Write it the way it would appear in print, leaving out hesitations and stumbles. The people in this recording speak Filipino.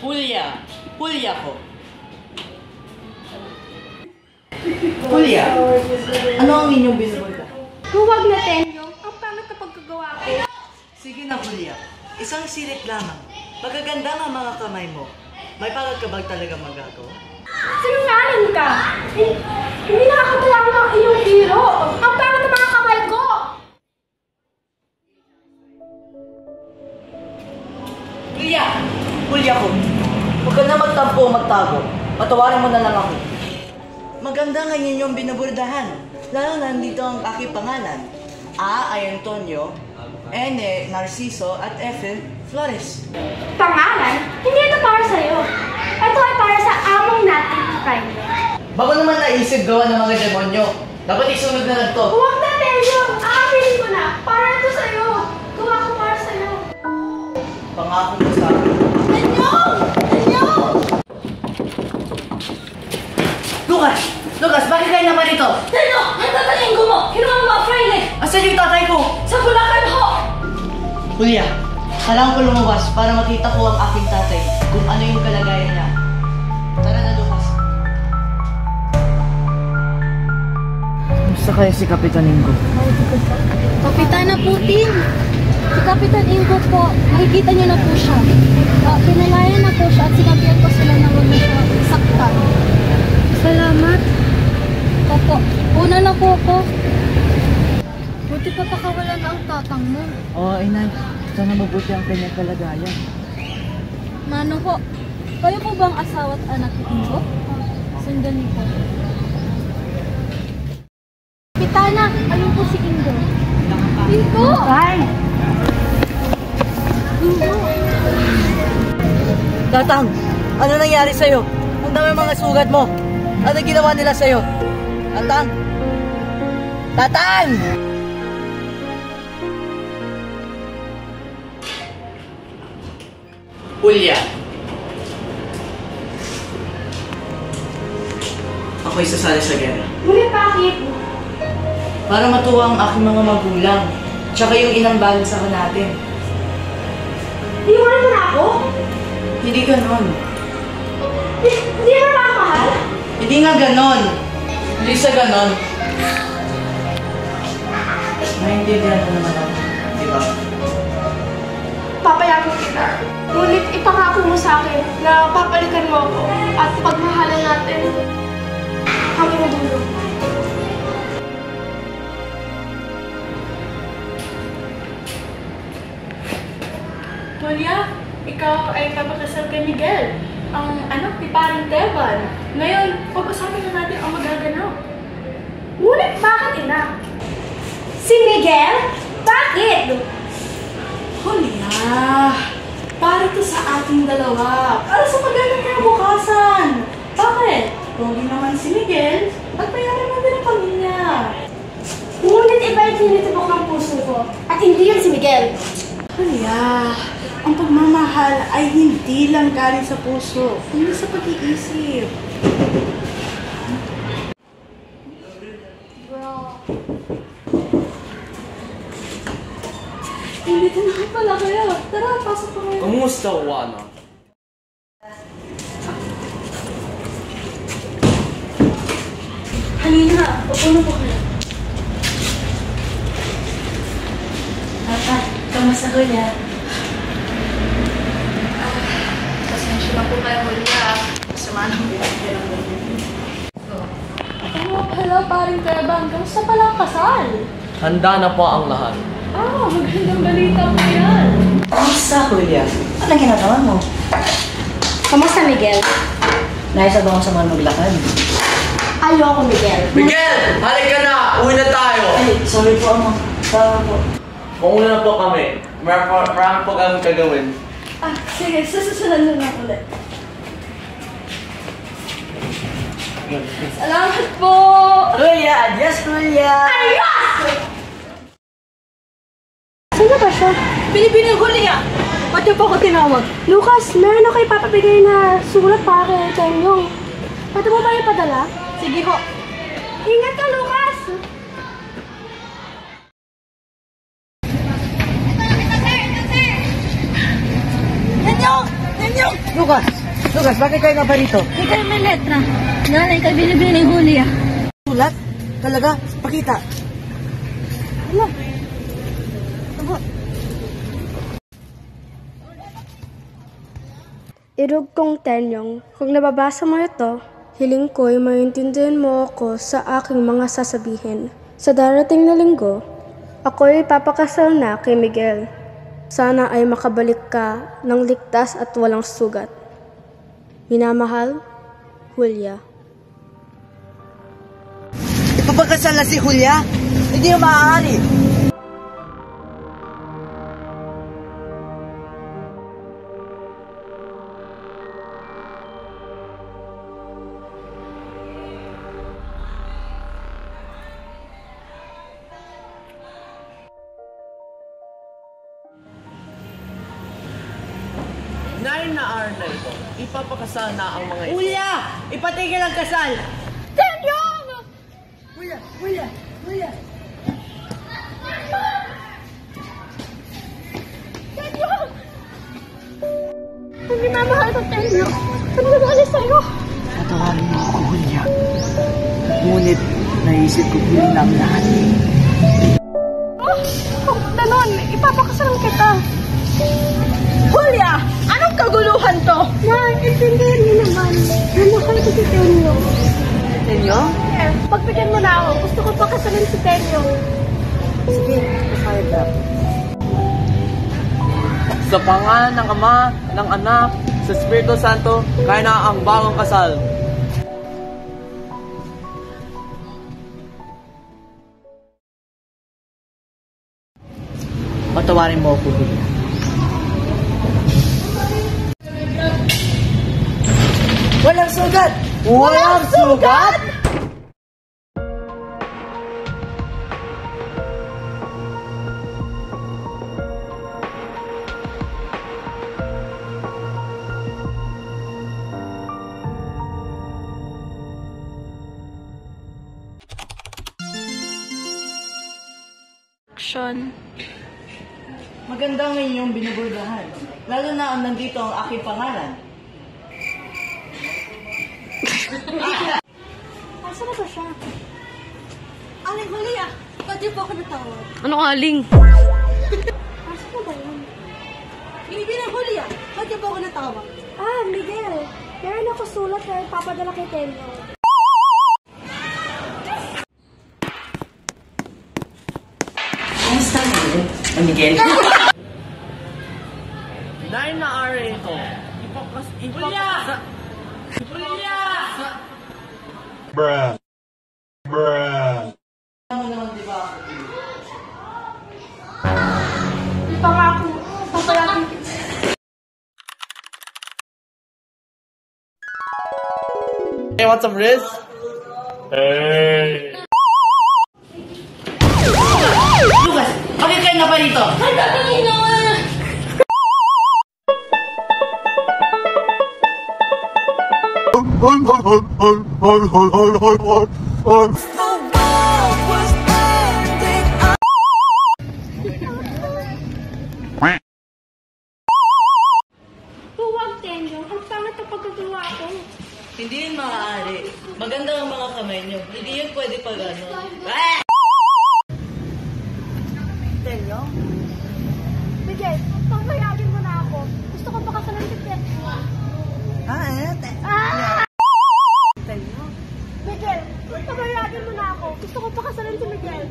Julia ko. Julia, ano ang inyong binubulga? Huwag na, Tenyo. Ang pangit na pagkagawa ko. Sige na, Julia. Isang silip lamang. Magaganda nga mga kamay mo. May pagkakabag talaga magagawa. Sinungaling ka! Hindi nakakatawa ng iyong hero! Ang pangit na mga kamay ko! Julia ko. Huwag ka na magtampo o magtago. Patawarin mo na lang ako. Maganda nga inyong binuburdahan. Lalo na nandito ang aking pangalan. A ay Antonio, N Narciso, at F Flores. Pangalan? Hindi ito para sa'yo. Ito ay para sa among natin, Kaino. Bago naman naisip gawa ng mga demonyo. Dapat isunod na lang to. Huwag na, Tenyo! Aaminin ko na! Para ito sa'yo! Gawa ko para sa'yo! Pangako mo sa akin. Tenyo! Tenyo! Lucas, bakit kayo naman ito? Tenyo! Ang tatalinggo mo! Kinuha mo ang fraile! Asan yung tatay ko? Sa Bulacan ho! Julia, kailangan ko lumabas para makita ko ang aking tatay kung ano yung kalagayan niya. Tara na, Lucas. Kumusta kaya si Kapitan Ingo? Kapitana Putin! Si Kapitan Ingo po, makikita niyo na po siya. Pinalayan na po siya at sinabihan ko sila na huwag na siya saktan. Salamat. Opo, una na po ako. Buti pa pakawala na ang tatang mo. Oo, inay. Sana mabuti ang kanyang kalagayan. Mano po, kayo po ba ang asawa at anak ni Ingo? Sundan niyo po. Kapitana, ayun po si Ingo. Ingo! Ay! Ingo! Tatang, ano nangyari sa'yo? Ang dami mga sugat mo. Ano ginawa nila sa'yo? Tatang! Tatang! Julia. Ako'y sasali sa gera. Ngunit bakit? Para matuwa ang aking mga magulang. Tsaka yung inang bansa natin. Iwanan mo na ako? Hindi ganon. Hindi mo na ako mahal? Hindi nga ganon. Hindi sa ganon. Naintindihan ko naman ako. Di ba? Papayagan kita. Ngunit ipangako mo sa akin na papalikan mo ako at pagmahalan natin hanggang dulo. Julia, ikaw ay papakasal kay Miguel, ang anak ni Paring Teban. Ngayon, pag-usapan na natin ang magaganap. Ngunit bakit, ina? Si Miguel? Bakit? Julia, para to sa ating dalawa. Para sa magandang kinabukasan. Bakit? Pogi naman si Miguel at mayaman mo din ang pamilya. Ngunit iba yung tinitibok ng puso ko at hindi yun si Miguel. Julia, ang pagmamahal ay hindi lang galing sa puso, hindi sa pag-iisip. Hindi na nga pala kayo. Tara, pasok pa kayo. Kumusta, Juana? Halina, upo na po kayo. Tata, kamusta ko niya? Pasensya na po kayo, Julia. Sama ng binigyan ng Oh, hello, Paring Teban. Kamusta pala ang kasal? Handa na po ang lahat. Magandang balita po yan. Kamusta, Julia? Anong ginagawa mo? Kamusta, Miguel? Naisa ba ako sa mga maglakad? Ayoko, Miguel. Miguel! Halika na! Uwi na tayo! Ay, sorry po, ama. Tama po. Mauna na po kami. Marami po kami kagawin. Sige, susunod na lang ulit. Salamat po! Julia! Adios, Julia! Sino ba siya? Binibini ko niya! Ba't niyo po ako tinawag? Lucas, meron ako ipapabigay na sulat para kay Tenyong. Pwede mo ba ipadala? Sige ho. Ingat ka, Lucas! Lucas! Lucas, bakit kayo nga ba rito? Hindi kayo may letra. Nanay kayo binibili ni Julia. Sulat? Talaga? Pakita. Wala. Abot. Irog kong Tenyong, kung nababasa mo ito, hiling ko'y maintindihan mo ako sa aking mga sasabihin. Sa darating na linggo, ako'y papakasal na kay Miguel. Sana ay makabalik ka ng ligtas at walang sugat. Minamahal, Julia. Ipapagkasal na si Julia? Hindi na maaari. Nine na hour na ito. Ipapakasal na ang mga ito. Julia! Ipatigil ang kasal! Tenyong! Julia! Tenyong! Kung minamahal ko, Tenyong, ano nabali sa'yo? Patawarin mo ako, Julia. Ngunit, naisip ko huli na ang lahat. Kung ganon, ipapakasalan kita. Julia! Anong kaguluhan to? Nay, intindihin niyo naman. Namahal ko si Tenyo. Tenyo? Yeah, pagbigyan mo na ako. Gusto ko pakasalan si Tenyo. Sige, kasayad na. Sa pangalan ng Ama, ng Anak, sa Espiritu Santo, kaya na ang bagong kasal. Patawarin mo ako, Julia. Walang sugat! Walang sugat! Action. Maganda ang inyong binuburdahan. Lalo na ang nandito ang aking pangalan. Asa na ba siya? Aling Julia! Ba't di po ako natawag? Ano aling? Asa na ba yun? Hindi na Julia! Ba't di po ako natawag? Ah, Miguel. Meron ako sulat na papadala kay Tenyo. Kamusta Miguel? Miguel? Nine na hour na ito. Ipapakasal... Bruh. Bruh. Ano naman, di ba? Pangako, papalakin kita. Hey, want some Riz? Hey. Lucas, bakit kayo nga ba rito? Huwag, Tenyo. Ang pangit ang pagkagawa ko. Hindi yun maaari. Maganda ang mga kamay niyo. Hindi yun pwede pag ano. Tenyo? Miguel, pangayagin mo na ako. Gusto ko pakasalan si Tenyo. Tenyo? Miguel, pangayagin mo na ako. Gusto ko pakasalan si Miguel.